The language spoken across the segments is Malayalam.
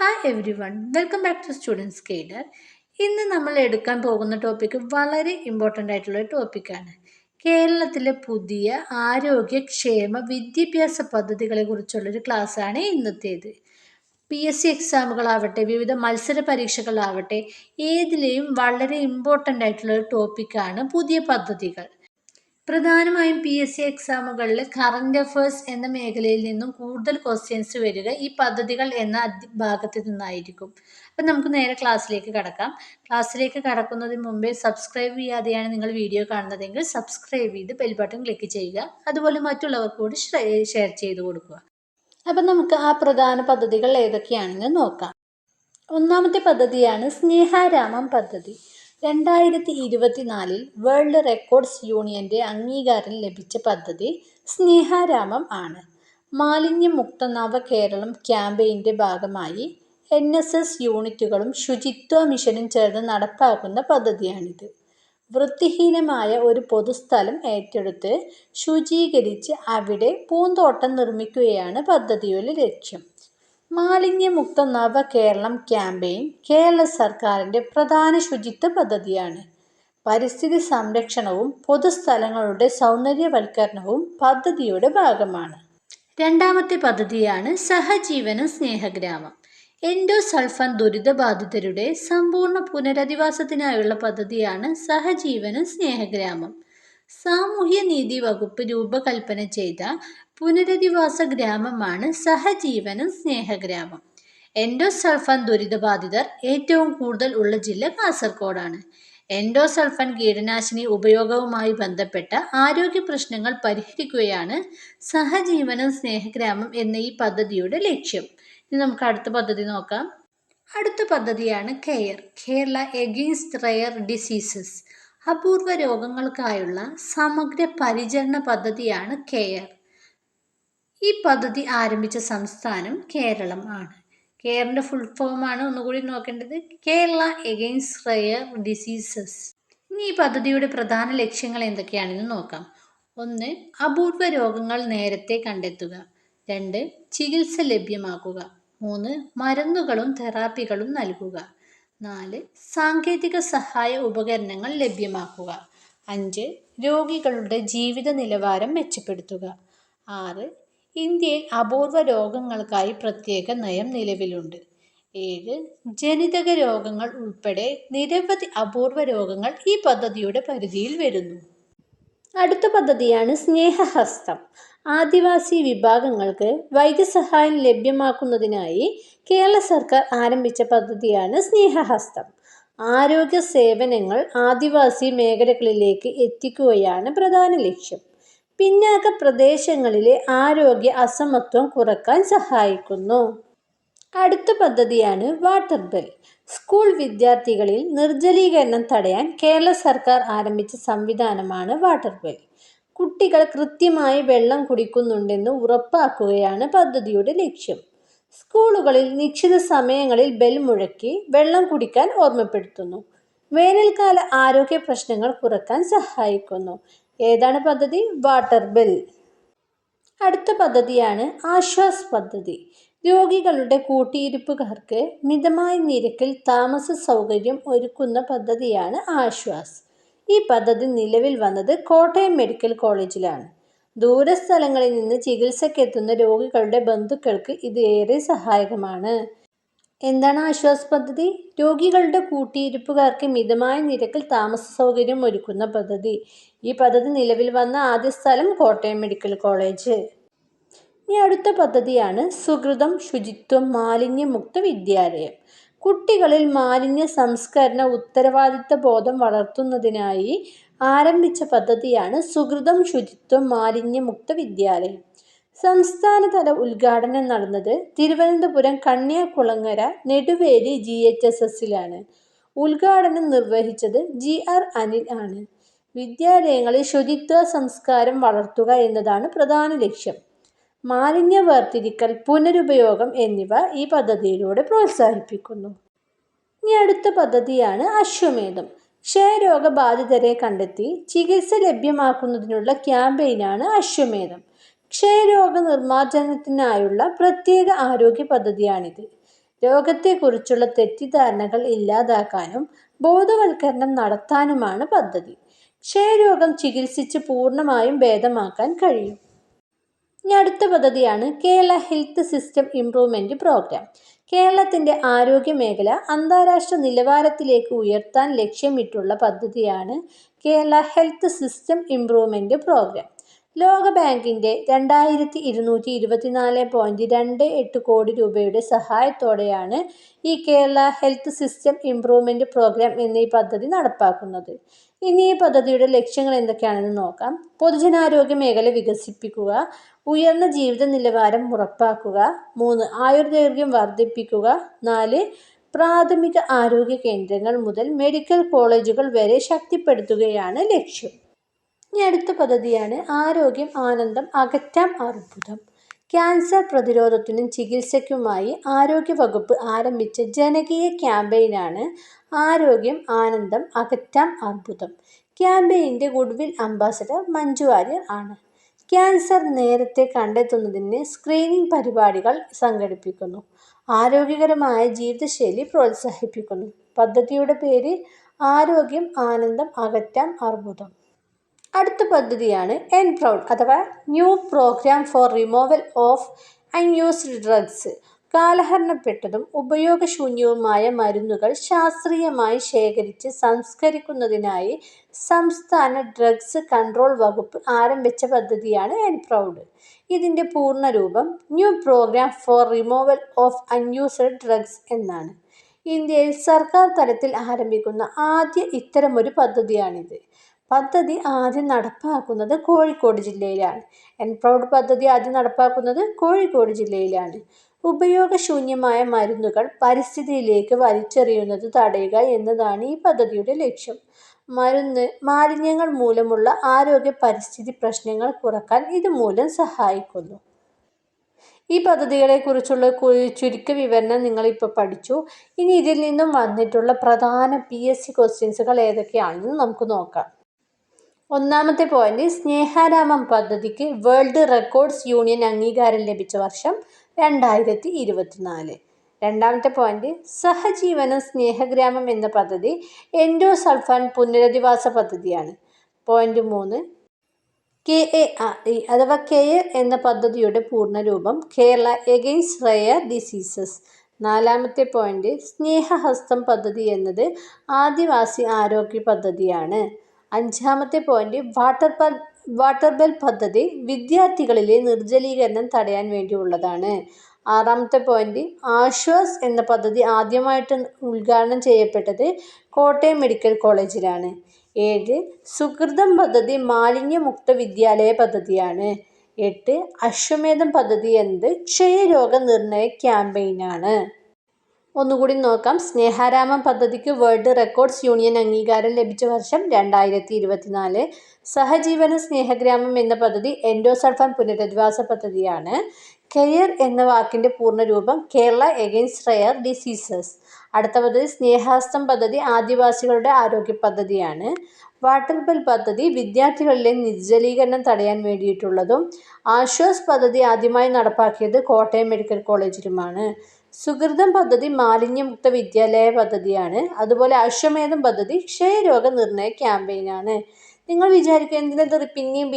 Hi everyone, welcome back to students guider. ഇന്ന് നമ്മൾ എടുക്കാൻ പോകുന്ന ടോപ്പിക്ക് വളരെ ഇമ്പോർട്ടൻ്റ് ആയിട്ടുള്ള ടോപ്പിക്കാണ്. കേരളത്തിലെ പുതിയ ആരോഗ്യക്ഷേമ വിദ്യാഭ്യാസ പദ്ധതികളെ കുറിച്ചുള്ളൊരു ക്ലാസ്സാണ് ഇന്നത്തേത്. PSC എക്സാമുകളാവട്ടെ, വിവിധ മത്സര പരീക്ഷകളാവട്ടെ, ഏതിലെയും വളരെ ഇമ്പോർട്ടൻ്റ് ആയിട്ടുള്ള ഒരു ടോപ്പിക്കാണ് പുതിയ പദ്ധതികൾ. പ്രധാനമായും PSC എക്സാമുകളിൽ കറണ്ട് അഫയേഴ്സ് എന്ന മേഖലയിൽ നിന്നും കൂടുതൽ ക്വസ്റ്റ്യൻസ് വരിക ഈ പദ്ധതികൾ എന്ന ഭാഗത്ത് നിന്നായിരിക്കും. അപ്പം നമുക്ക് നേരെ ക്ലാസ്സിലേക്ക് കടക്കാം. ക്ലാസ്സിലേക്ക് കടക്കുന്നതിന് മുമ്പേ സബ്സ്ക്രൈബ് ചെയ്യാതെയാണ് നിങ്ങൾ വീഡിയോ കാണുന്നതെങ്കിൽ സബ്സ്ക്രൈബ് ചെയ്ത് ബെൽ ബട്ടൺ ക്ലിക്ക് ചെയ്യുക. അതുപോലെ മറ്റുള്ളവർക്ക് കൂടി ഷെയർ ചെയ്ത് കൊടുക്കുക. അപ്പം നമുക്ക് ആ പ്രധാന പദ്ധതികൾ ഏതൊക്കെയാണെന്ന് നോക്കാം. ഒന്നാമത്തെ പദ്ധതിയാണ് സ്നേഹാരാമം പദ്ധതി. 2024 വേൾഡ് റെക്കോർഡ്സ് യൂണിയന്റെ അംഗീകാരം ലഭിച്ച പദ്ധതി സ്നേഹാരാമം ആണ്. മാലിന്യമുക്ത നവകേരളം ക്യാമ്പയിൻ്റെ ഭാഗമായി NSS യൂണിറ്റുകളും ശുചിത്വ മിഷനും ചേർന്ന് നടപ്പാക്കുന്ന പദ്ധതിയാണിത്. വൃത്തിഹീനമായ ഒരു പൊതുസ്ഥലം ഏറ്റെടുത്ത് ശുചീകരിച്ച് അവിടെ പൂന്തോട്ടം നിർമ്മിക്കുകയാണ് പദ്ധതിയുടെ ലക്ഷ്യം. മാലിന്യമുക്ത നവകേരളം ക്യാമ്പയിൻ കേരള സർക്കാരിൻ്റെ പ്രധാന ശുചിത്വ പദ്ധതിയാണ്. പരിസ്ഥിതി സംരക്ഷണവും പൊതുസ്ഥലങ്ങളുടെ സൗന്ദര്യവൽക്കരണവും പദ്ധതിയുടെ ഭാഗമാണ്. രണ്ടാമത്തെ പദ്ധതിയാണ് സഹജീവനം സ്നേഹഗ്രാമം. എൻഡോസൾഫാൻ ദുരിതബാധിതരുടെ സമ്പൂർണ്ണ പുനരധിവാസത്തിനായുള്ള പദ്ധതിയാണ് സഹജീവനം സ്നേഹഗ്രാമം. സാമൂഹ്യനീതി വകുപ്പ് രൂപകൽപ്പന ചെയ്ത പുനരധിവാസ ഗ്രാമമാണ് സഹജീവനം സ്നേഹഗ്രാമം. എൻഡോസൾഫാൻ ദുരിതബാധിതർ ഏറ്റവും കൂടുതൽ ഉള്ള ജില്ല കാസർഗോഡാണ്. എൻഡോസൾഫാൻ കീടനാശിനി ഉപയോഗവുമായി ബന്ധപ്പെട്ട ആരോഗ്യ പ്രശ്നങ്ങൾ പരിഹരിക്കുകയാണ് സഹജീവനം സ്നേഹഗ്രാമം എന്ന ഈ പദ്ധതിയുടെ ലക്ഷ്യം. ഇനി നമുക്ക് അടുത്ത പദ്ധതി നോക്കാം. അടുത്ത പദ്ധതിയാണ് കേരള എഗെയിൻസ്റ്റ് റെയർ ഡിസീസസ്. അപൂർവ രോഗങ്ങൾക്കായുള്ള സമഗ്ര പരിചരണ പദ്ധതിയാണ് കെയർ. ഈ പദ്ധതി ആരംഭിച്ച സംസ്ഥാനം കേരളം ആണ്. കെയറിൻ്റെ ഫുൾ ഫോമാണ് ഒന്നുകൂടി നോക്കേണ്ടത്, കേരള എഗെയിൻസ്റ്റ് റെയർ ഡിസീസസ്. ഇനി ഈ പദ്ധതിയുടെ പ്രധാന ലക്ഷ്യങ്ങൾ എന്തൊക്കെയാണെന്ന് നോക്കാം. 1. അപൂർവ രോഗങ്ങൾ നേരത്തെ കണ്ടെത്തുക. 2. ചികിത്സ ലഭ്യമാക്കുക. 3. മരുന്നുകളും തെറാപ്പികളും നൽകുക. 4. സാങ്കേതിക സഹായ ഉപകരണങ്ങൾ ലഭ്യമാക്കുക. 5. രോഗികളുടെ ജീവിത നിലവാരം മെച്ചപ്പെടുത്തുക. 6. ഇന്ത്യയിൽ അപൂർവ രോഗങ്ങൾക്കായി പ്രത്യേക നയം നിലവിലുണ്ട്. 7. ജനിതക രോഗങ്ങൾ ഉൾപ്പെടെ നിരവധി അപൂർവ രോഗങ്ങൾ ഈ പദ്ധതിയുടെ പരിധിയിൽ വരുന്നു. അടുത്ത പദ്ധതിയാണ് സ്നേഹഹസ്തം. ആദിവാസി വിഭാഗങ്ങൾക്ക് വൈദ്യസഹായം ലഭ്യമാക്കുന്നതിനായി കേരള സർക്കാർ ആരംഭിച്ച പദ്ധതിയാണ് സ്നേഹഹസ്തം. ആരോഗ്യ സേവനങ്ങൾ ആദിവാസി മേഖലകളിലേക്ക് എത്തിക്കുകയാണ് പ്രധാന ലക്ഷ്യം. പിന്നാക്ക പ്രദേശങ്ങളിലെ ആരോഗ്യ അസമത്വം കുറക്കാൻ സഹായിക്കുന്നു. അടുത്ത പദ്ധതിയാണ് വാട്ടർ ബെൽ. സ്കൂൾ വിദ്യാർത്ഥികളിൽ നിർജ്ജലീകരണം തടയാൻ കേരള സർക്കാർ ആരംഭിച്ച സംവിധാനമാണ് വാട്ടർ ബെൽ. കുട്ടികൾ കൃത്യമായി വെള്ളം കുടിക്കുന്നുണ്ടെന്ന് ഉറപ്പാക്കുകയാണ് പദ്ധതിയുടെ ലക്ഷ്യം. സ്കൂളുകളിൽ നിശ്ചിത സമയങ്ങളിൽ ബെൽ മുഴക്കി വെള്ളം കുടിക്കാൻ ഓർമ്മപ്പെടുത്തുന്നു. വേനൽക്കാല ആരോഗ്യ പ്രശ്നങ്ങൾ കുറക്കാൻ സഹായിക്കുന്നു. ഏതാണ് പദ്ധതി? Water bell. അടുത്ത പദ്ധതിയാണ് ആശ്വാസ് പദ്ധതി. രോഗികളുടെ കൂട്ടിയിരിപ്പുകാർക്ക് മിതമായ നിരക്കിൽ താമസ സൗകര്യം ഒരുക്കുന്ന പദ്ധതിയാണ് ആശ്വാസ്. ഈ പദ്ധതി നിലവിൽ വന്നത് കോട്ടയം മെഡിക്കൽ കോളേജിലാണ്. ദൂരസ്ഥലങ്ങളിൽ നിന്ന് ചികിത്സയ്ക്കെത്തുന്ന രോഗികളുടെ ബന്ധുക്കൾക്ക് ഇത് ഏറെ സഹായകമാണ്. എന്താണ് ആശ്വാസ് പദ്ധതി? രോഗികളുടെ കൂട്ടിയിരിപ്പുകാർക്ക് മിതമായ നിരക്കിൽ താമസ സൗകര്യം ഒരുക്കുന്ന പദ്ധതി. ഈ പദ്ധതി നിലവിൽ വന്ന ആദ്യ സ്ഥലം കോട്ടയം മെഡിക്കൽ കോളേജ്. ഇനി അടുത്ത പദ്ധതിയാണ് സുകൃതം ശുചിത്വം മാലിന്യമുക്ത വിദ്യാലയം. കുട്ടികളിൽ മാലിന്യ സംസ്കരണ ഉത്തരവാദിത്ത ബോധം വളർത്തുന്നതിനായി ആരംഭിച്ച പദ്ധതിയാണ് സുകൃതം ശുചിത്വം മാലിന്യമുക്ത വിദ്യാലയം. സംസ്ഥാനതല ഉദ്ഘാടനം നടന്നത് തിരുവനന്തപുരം കന്യാകുളങ്ങര നെടുവേലി GHSSലാണ്. ഉദ്ഘാടനം നിർവഹിച്ചത് GR അനിൽ ആണ്. വിദ്യാലയങ്ങളിൽ ശുചിത്വ സംസ്കാരം വളർത്തുക എന്നതാണ് പ്രധാന ലക്ഷ്യം. മാലിന്യ വേർതിരിക്കൽ, പുനരുപയോഗം എന്നിവ ഈ പദ്ധതിയിലൂടെ പ്രോത്സാഹിപ്പിക്കുന്നു. ഇനി അടുത്ത പദ്ധതിയാണ് അശ്വമേധം. ക്ഷയരോഗബാധിതരെ കണ്ടെത്തി ചികിത്സ ലഭ്യമാക്കുന്നതിനുള്ള ക്യാമ്പയിനാണ് അശ്വമേധം. ക്ഷയരോഗ നിർമ്മാർജ്ജനത്തിനായുള്ള പ്രത്യേക ആരോഗ്യ പദ്ധതിയാണിത്. രോഗത്തെക്കുറിച്ചുള്ള തെറ്റിദ്ധാരണകൾ ഇല്ലാതാക്കാനും ബോധവൽക്കരണം നടത്താനുമാണ് പദ്ധതി. ക്ഷയരോഗം ചികിത്സിച്ച് പൂർണ്ണമായും ഭേദമാക്കാൻ കഴിയും. ഇനി അടുത്ത പദ്ധതിയാണ് Kerala health system improvement programme. കേരളത്തിന്റെ ആരോഗ്യ മേഖല അന്താരാഷ്ട്ര നിലവാരത്തിലേക്ക് ഉയർത്താൻ ലക്ഷ്യമിട്ടുള്ള പദ്ധതിയാണ് Kerala health system improvement programme. ലോകബാങ്കിന്റെ 2224.28 കോടി രൂപയുടെ സഹായത്തോടെയാണ് ഈ Kerala health system improvement programme എന്ന ഈ പദ്ധതി നടപ്പാക്കുന്നത്. ഇനി ഈ പദ്ധതിയുടെ ലക്ഷ്യങ്ങൾ എന്തൊക്കെയാണെന്ന് നോക്കാം. പൊതുജനാരോഗ്യ മേഖല വികസിപ്പിക്കുക, ഉയർന്ന ജീവിത നിലവാരം ഉറപ്പാക്കുക, 3 ആയുർദൈർഘ്യം വർദ്ധിപ്പിക്കുക, 4 പ്രാഥമിക ആരോഗ്യ കേന്ദ്രങ്ങൾ മുതൽ മെഡിക്കൽ കോളേജുകൾ വരെ ശക്തിപ്പെടുത്തുകയാണ് ലക്ഷ്യം. ഇനി അടുത്ത പദ്ധതിയാണ് ആരോഗ്യം ആനന്ദം അകറ്റാം അർബുദം. ക്യാൻസർ പ്രതിരോധത്തിനും ചികിത്സയ്ക്കുമായി ആരോഗ്യവകുപ്പ് ആരംഭിച്ച ജനകീയ ക്യാമ്പയിനാണ് ആരോഗ്യം ആനന്ദം അകറ്റാം അർബുദം. ക്യാമ്പയിൻ്റെ ഗുഡ്വിൽ അംബാസഡർ മഞ്ജു വാര്യർ ആണ്. ക്യാൻസർ നേരത്തെ കണ്ടെത്തുന്നതിന് സ്ക്രീനിംഗ് പരിപാടികൾ സംഘടിപ്പിക്കുന്നു. ആരോഗ്യകരമായ ജീവിതശൈലി പ്രോത്സാഹിപ്പിക്കുന്നു. പദ്ധതിയുടെ പേര് ആരോഗ്യം ആനന്ദം അകറ്റാം അർബുദം. അടുത്ത പദ്ധതിയാണ് എൻപ്രൗഡ് അഥവാ new programme for removal of unused drugs. കാലഹരണപ്പെട്ടതും ഉപയോഗശൂന്യവുമായ മരുന്നുകൾ ശാസ്ത്രീയമായി ശേഖരിച്ച് സംസ്കരിക്കുന്നതിനായി സംസ്ഥാന ഡ്രഗ്സ് കൺട്രോൾ വകുപ്പ് ആരംഭിച്ച പദ്ധതിയാണ് എൻപ്രൗഡ്. ഇതിൻ്റെ പൂർണ്ണരൂപം new programme for removal of unused drugs എന്നാണ്. ഇന്ത്യയിൽ സർക്കാർ തലത്തിൽ ആരംഭിക്കുന്ന ആദ്യ ഇത്തരമൊരു പദ്ധതിയാണിത്. പദ്ധതി ആദ്യം നടപ്പാക്കുന്നത് കോഴിക്കോട് ജില്ലയിലാണ്. എൻപ്രൗഡ് പദ്ധതി ആദ്യം നടപ്പാക്കുന്നത് കോഴിക്കോട് ജില്ലയിലാണ്. ഉപയോഗശൂന്യമായ മരുന്നുകൾ പരിസ്ഥിതിയിലേക്ക് വലിച്ചെറിയുന്നത് തടയുക എന്നതാണ് ഈ പദ്ധതിയുടെ ലക്ഷ്യം. മാലിന്യങ്ങൾ മൂലമുള്ള ആരോഗ്യ പരിസ്ഥിതി പ്രശ്നങ്ങൾ കുറക്കാൻ ഇതുമൂലം സഹായിക്കുന്നു. ഈ പദ്ധതികളെക്കുറിച്ചുള്ള ചുരുക്ക വിവരണം നിങ്ങളിപ്പോൾ പഠിച്ചു. ഇനി ഇതിൽ നിന്നും വന്നിട്ടുള്ള പ്രധാന PSC ക്വസ്റ്റ്യൻസുകൾ ഏതൊക്കെയാണെന്ന് നമുക്ക് നോക്കാം. ഒന്നാമത്തെ പോയിന്റ്, സ്നേഹാരാമം പദ്ധതിക്ക് വേൾഡ് റെക്കോർഡ്സ് യൂണിയൻ അംഗീകാരം ലഭിച്ച വർഷം 2024. രണ്ടാമത്തെ പോയിന്റ്, സഹജീവനം സ്നേഹഗ്രാമം എന്ന പദ്ധതി എൻഡോസൾഫാൻ പുനരധിവാസ പദ്ധതിയാണ്. പോയിന്റ് 3, KARE അഥവാ കെയർ എന്ന പദ്ധതിയുടെ പൂർണ്ണരൂപം കേരള എഗെയിൻസ്റ്റ് റെയർ ഡിസീസസ്. നാലാമത്തെ പോയിന്റ്, സ്നേഹഹസ്തം പദ്ധതി എന്നത് ആദിവാസി ആരോഗ്യ പദ്ധതിയാണ്. അഞ്ചാമത്തെ പോയിന്റ്, വാട്ടർ ബെൽ പദ്ധതി വിദ്യാർത്ഥികളിലെ നിർജ്ജലീകരണം തടയാൻ വേണ്ടിയുള്ളതാണ്. ആറാമത്തെ പോയിന്റ്, ആശ്വാസ് എന്ന പദ്ധതി ആദ്യമായിട്ട് ഉദ്ഘാടനം ചെയ്യപ്പെട്ടത് കോട്ടയം മെഡിക്കൽ കോളേജിലാണ്. 7, സുകൃതം പദ്ധതി മാലിന്യമുക്ത വിദ്യാലയ പദ്ധതിയാണ്. 8, അശ്വമേധം പദ്ധതി എന്നത് ക്ഷയരോഗ നിർണയ ക്യാമ്പയിനാണ്. ഒന്നുകൂടി നോക്കാം. സ്നേഹാരാമം പദ്ധതിക്ക് വേൾഡ് റെക്കോർഡ്സ് യൂണിയൻ അംഗീകാരം ലഭിച്ച വർഷം 2024. സഹജീവന സ്നേഹഗ്രാമം എന്ന പദ്ധതി എൻഡോസൾഫാൻ പുനരധിവാസ പദ്ധതിയാണ്. കെയർ എന്ന വാക്കിൻ്റെ പൂർണ്ണരൂപം കേരള എഗെയിൻസ്റ്റ് റെയർ ഡിസീസസ്. അടുത്ത പദ്ധതി സ്നേഹഹസ്തം പദ്ധതി ആദിവാസികളുടെ ആരോഗ്യ പദ്ധതിയാണ്. വാട്ടർ ബെൽ പദ്ധതി വിദ്യാർത്ഥികളിലെ നിർജ്ജലീകരണം തടയാൻ വേണ്ടിയിട്ടുള്ളതും ആശ്വാസ് പദ്ധതി ആദ്യമായി നടപ്പാക്കിയത് കോട്ടയം മെഡിക്കൽ കോളേജിലുമാണ്. സുകൃതം പദ്ധതി മാലിന്യമുക്ത വിദ്യാലയ പദ്ധതിയാണ്. അതുപോലെ അശ്വമേധം പദ്ധതി ക്ഷയരോഗ നിർണയ ക്യാമ്പയിനാണ്. നിങ്ങൾ വിചാരിക്കുക എന്തിനത് പിന്നെയും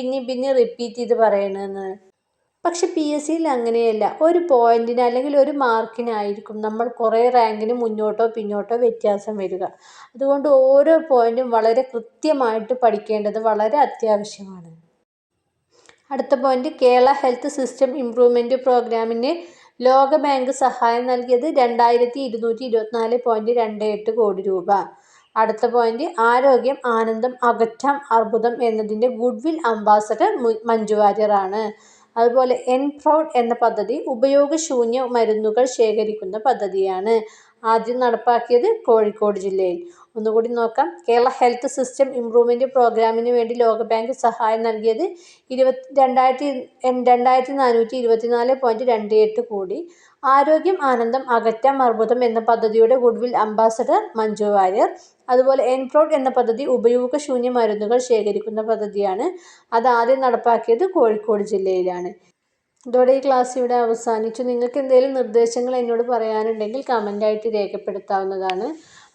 റിപ്പീറ്റ് ചെയ്ത് പറയണമെന്ന്. പക്ഷെ PSCയിൽ അങ്ങനെയല്ല. ഒരു പോയിന്റിന് അല്ലെങ്കിൽ ഒരു മാർക്കിനായിരിക്കും നമ്മൾ കുറേ റാങ്കിന് മുന്നോട്ടോ പിന്നോട്ടോ വ്യത്യാസം വരിക. അതുകൊണ്ട് ഓരോ പോയിന്റും വളരെ കൃത്യമായിട്ട് പഠിക്കേണ്ടത് വളരെ അത്യാവശ്യമാണ്. അടുത്ത point, Kerala health system improvement പ്രോഗ്രാമിന് ലോകബാങ്ക് സഹായം നൽകിയത് 2224.28 കോടി രൂപ. അടുത്ത പോയിന്റ്, ആരോഗ്യം ആനന്ദം അകറ്റാം അർബുദം എന്നതിൻ്റെ ഗുഡ്വിൽ അംബാസഡർ മഞ്ജു വാര്യർ ആണ്. അതുപോലെ എൻപ്രൗഡ് എന്ന പദ്ധതി ഉപയോഗശൂന്യ മരുന്നുകൾ ശേഖരിക്കുന്ന പദ്ധതിയാണ്. ആദ്യം നടപ്പാക്കിയത് കോഴിക്കോട് ജില്ലയിൽ. ഒന്നുകൂടി നോക്കാം. കേരള ഹെൽത്ത് സിസ്റ്റം ഇംപ്രൂവ്മെന്റ് പ്രോഗ്രാമിന് വേണ്ടി ലോകബാങ്ക് സഹായം നൽകിയത് 2424.28 കോടി. ആരോഗ്യം ആനന്ദം അകറ്റാം അർബുദം എന്ന പദ്ധതിയുടെ ഗുഡ്വിൽ അംബാസഡർ മഞ്ജു വാര്യർ. അതുപോലെ എൻപ്രൗഡ് എന്ന പദ്ധതി ഉപയോഗശൂന്യ മരുന്നുകൾ ശേഖരിക്കുന്ന പദ്ധതിയാണ്. അത് ആദ്യം നടപ്പാക്കിയത് കോഴിക്കോട് ജില്ലയിലാണ്. ഇതോടെ ഈ ക്ലാസ് ഇവിടെ അവസാനിച്ചു. നിങ്ങൾക്ക് എന്തെങ്കിലും നിർദ്ദേശങ്ങൾ എന്നോട് പറയാനുണ്ടെങ്കിൽ കമൻ്റായിട്ട് രേഖപ്പെടുത്താവുന്നതാണ്.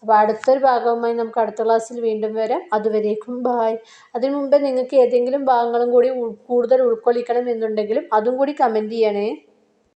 അപ്പോൾ അടുത്തൊരു ഭാഗവുമായി നമുക്ക് അടുത്ത ക്ലാസ്സിൽ വീണ്ടും വരാം. അതുവരേക്കും ബായ്. അതിനു മുമ്പേ നിങ്ങൾക്ക് ഏതെങ്കിലും ഭാഗങ്ങളും കൂടി കൂടുതൽ ഉൾക്കൊള്ളിക്കണം എന്നുണ്ടെങ്കിലും അതും കൂടി കമൻറ്റ് ചെയ്യണേ.